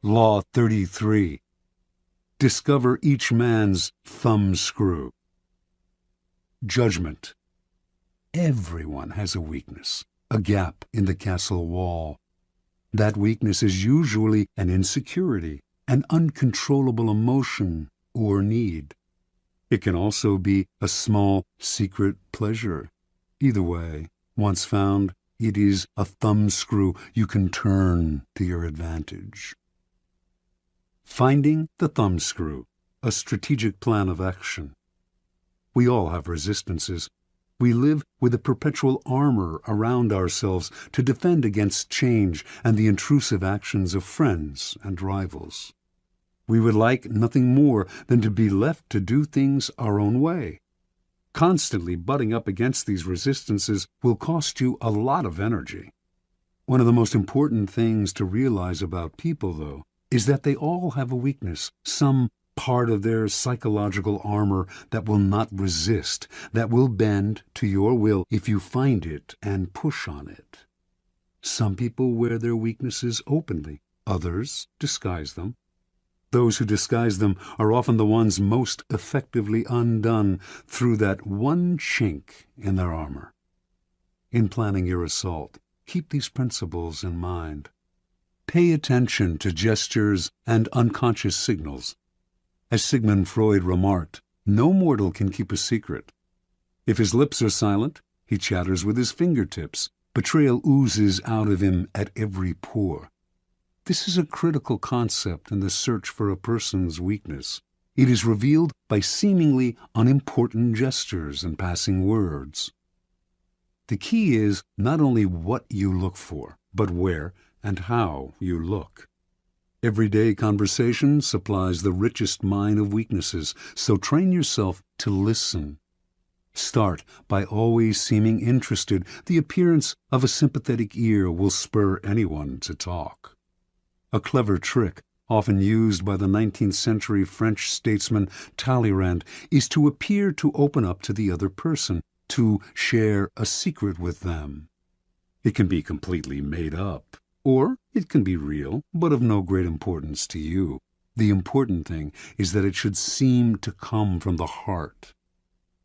Law 33. Discover each man's thumbscrew. Judgment. Everyone has a weakness, a gap in the castle wall. That weakness is usually an insecurity, an uncontrollable emotion or need. It can also be a small secret pleasure. Either way, once found, it is a thumbscrew you can turn to your advantage. Finding the thumbscrew, a strategic plan of action. We all have resistances. We live with a perpetual armor around ourselves to defend against change and the intrusive actions of friends and rivals. We would like nothing more than to be left to do things our own way. Constantly butting up against these resistances will cost you a lot of energy. One of the most important things to realize about people, though, is that they all have a weakness, some part of their psychological armor that will not resist, that will bend to your will if you find it and push on it. Some people wear their weaknesses openly, others disguise them. Those who disguise them are often the ones most effectively undone through that one chink in their armor. In planning your assault, keep these principles in mind. Pay attention to gestures and unconscious signals. As Sigmund Freud remarked, no mortal can keep a secret. If his lips are silent, he chatters with his fingertips. Betrayal oozes out of him at every pore. This is a critical concept in the search for a person's weakness. It is revealed by seemingly unimportant gestures and passing words. The key is not only what you look for, but where and how you look. Everyday conversation supplies the richest mine of weaknesses, so train yourself to listen. Start by always seeming interested. The appearance of a sympathetic ear will spur anyone to talk. A clever trick, often used by the 19th century French statesman Talleyrand, is to appear to open up to the other person, to share a secret with them. It can be completely made up, or it can be real, but of no great importance to you. The important thing is that it should seem to come from the heart.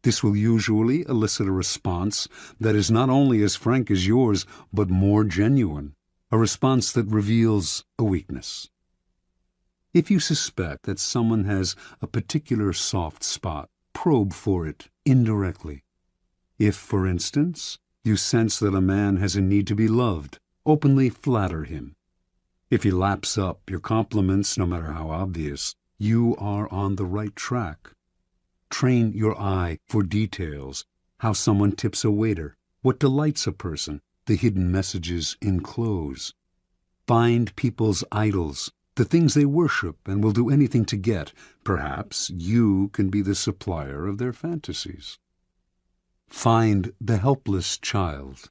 This will usually elicit a response that is not only as frank as yours, but more genuine, a response that reveals a weakness. If you suspect that someone has a particular soft spot, probe for it indirectly. If, for instance, you sense that a man has a need to be loved, openly flatter him. If he laps up your compliments, no matter how obvious, you are on the right track. Train your eye for details, how someone tips a waiter, what delights a person, the hidden messages in clothes. Find people's idols, the things they worship and will do anything to get. Perhaps you can be the supplier of their fantasies. Find the helpless child.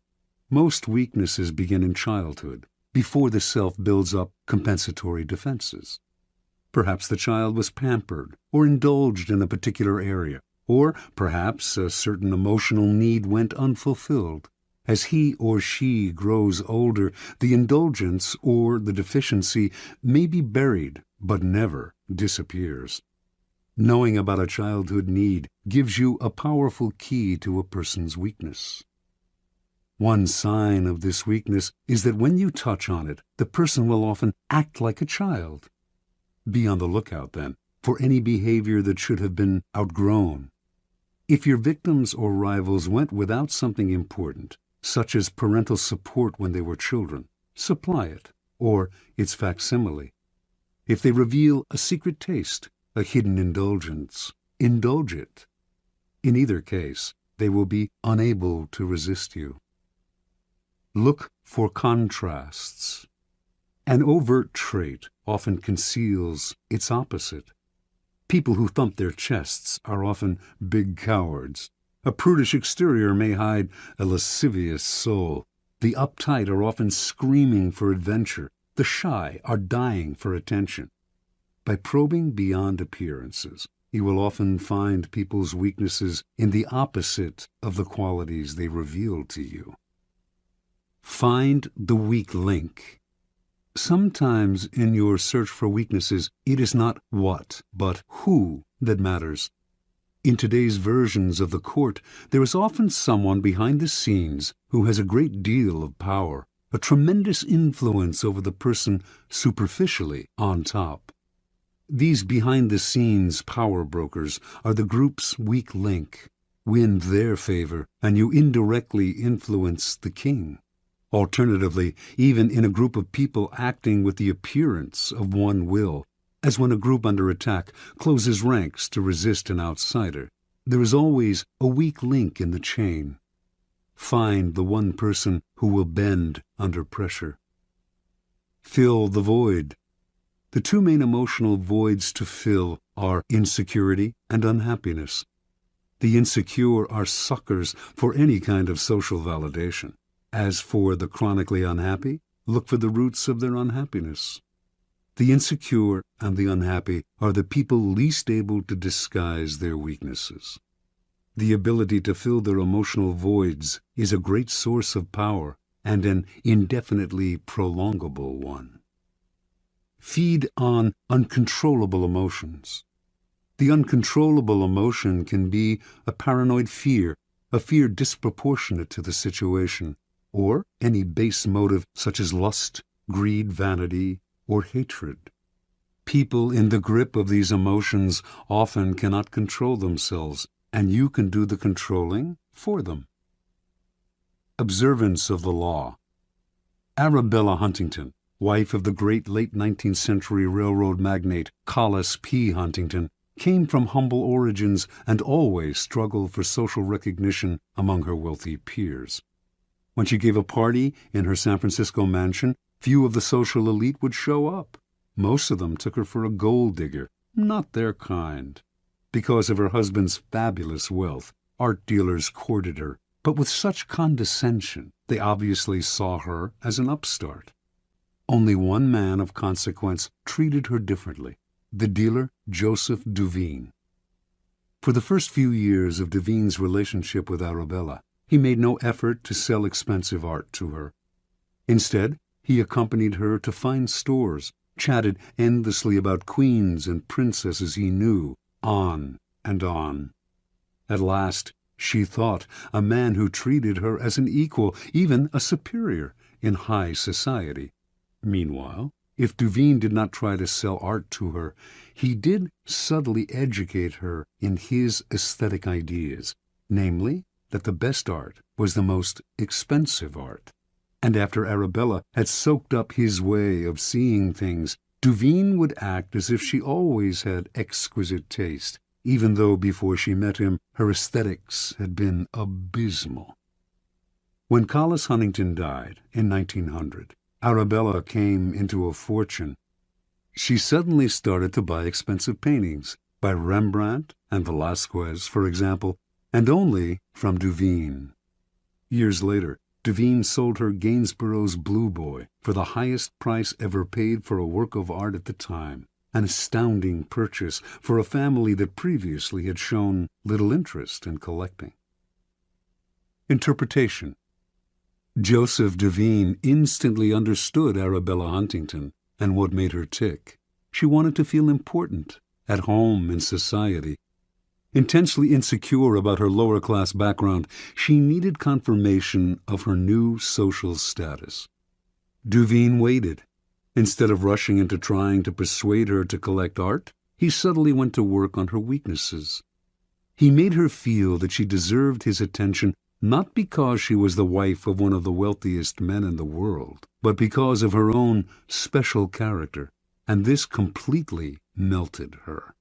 Most weaknesses begin in childhood, before the self builds up compensatory defenses. Perhaps the child was pampered or indulged in a particular area, or perhaps a certain emotional need went unfulfilled. As he or she grows older, the indulgence or the deficiency may be buried, but never disappears. Knowing about a childhood need gives you a powerful key to a person's weakness. One sign of this weakness is that when you touch on it, the person will often act like a child. Be on the lookout, then, for any behavior that should have been outgrown. If your victims or rivals went without something important, such as parental support when they were children, supply it, or its facsimile. If they reveal a secret taste, a hidden indulgence, indulge it. In either case, they will be unable to resist you. Look for contrasts. An overt trait often conceals its opposite. People who thump their chests are often big cowards. A prudish exterior may hide a lascivious soul. The uptight are often screaming for adventure. The shy are dying for attention. By probing beyond appearances, you will often find people's weaknesses in the opposite of the qualities they reveal to you. Find the weak link. Sometimes in your search for weaknesses, it is not what, but who that matters. In today's versions of the court, there is often someone behind the scenes who has a great deal of power, a tremendous influence over the person superficially on top. These behind-the-scenes power brokers are the group's weak link. Win their favor, and you indirectly influence the king. Alternatively, even in a group of people acting with the appearance of one will, as when a group under attack closes ranks to resist an outsider, there is always a weak link in the chain. Find the one person who will bend under pressure. Fill the void. The two main emotional voids to fill are insecurity and unhappiness. The insecure are suckers for any kind of social validation. As for the chronically unhappy, look for the roots of their unhappiness. The insecure and the unhappy are the people least able to disguise their weaknesses. The ability to fill their emotional voids is a great source of power and an indefinitely prolongable one. Feed on uncontrollable emotions. The uncontrollable emotion can be a paranoid fear, a fear disproportionate to the situation, or any base motive such as lust, greed, vanity, or hatred. People in the grip of these emotions often cannot control themselves, and you can do the controlling for them. Observance of the law. Arabella Huntington, wife of the great late 19th century railroad magnate Collis P. Huntington, came from humble origins and always struggled for social recognition among her wealthy peers. When she gave a party in her San Francisco mansion, few of the social elite would show up. Most of them took her for a gold digger, not their kind. Because of her husband's fabulous wealth, art dealers courted her, but with such condescension they obviously saw her as an upstart. Only one man of consequence treated her differently, the dealer Joseph Duveen. For the first few years of Duveen's relationship with Arabella, he made no effort to sell expensive art to her. Instead, he accompanied her to fine stores, chatted endlessly about queens and princesses he knew, on and on. At last, she thought, a man who treated her as an equal, even a superior, in high society. Meanwhile, if Duveen did not try to sell art to her, he did subtly educate her in his aesthetic ideas, namely, that the best art was the most expensive art. And after Arabella had soaked up his way of seeing things, Duveen would act as if she always had exquisite taste, even though before she met him her aesthetics had been abysmal. When Collis Huntington died in 1900, Arabella came into a fortune. She suddenly started to buy expensive paintings, by Rembrandt and Velázquez, for example, and only from Duveen. Years later, Duveen sold her Gainsborough's Blue Boy for the highest price ever paid for a work of art at the time, an astounding purchase for a family that previously had shown little interest in collecting. Interpretation. Joseph Duveen instantly understood Arabella Huntington and what made her tick. She wanted to feel important, at home in society. Intensely insecure about her lower-class background, she needed confirmation of her new social status. Duveen waited. Instead of rushing into trying to persuade her to collect art, he subtly went to work on her weaknesses. He made her feel that she deserved his attention not because she was the wife of one of the wealthiest men in the world, but because of her own special character, and this completely melted her.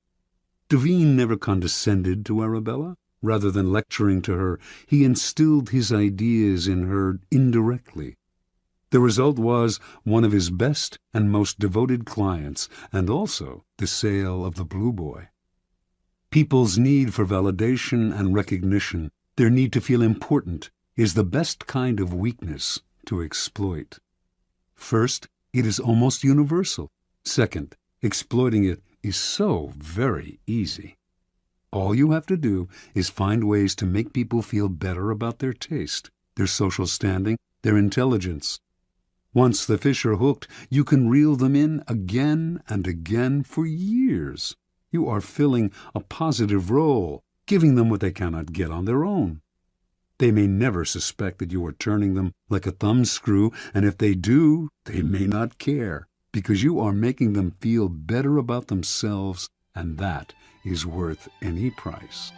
Duveen never condescended to Arabella. Rather than lecturing to her, he instilled his ideas in her indirectly. The result was one of his best and most devoted clients, and also the sale of the Blue Boy. People's need for validation and recognition, their need to feel important, is the best kind of weakness to exploit. First, it is almost universal. Second, exploiting it is so very easy. All you have to do is find ways to make people feel better about their taste, their social standing, their intelligence. Once the fish are hooked, you can reel them in again and again for years. You are filling a positive role, giving them what they cannot get on their own. They may never suspect that you are turning them like a thumbscrew, and if they do, they may not care, because you are making them feel better about themselves, and that is worth any price.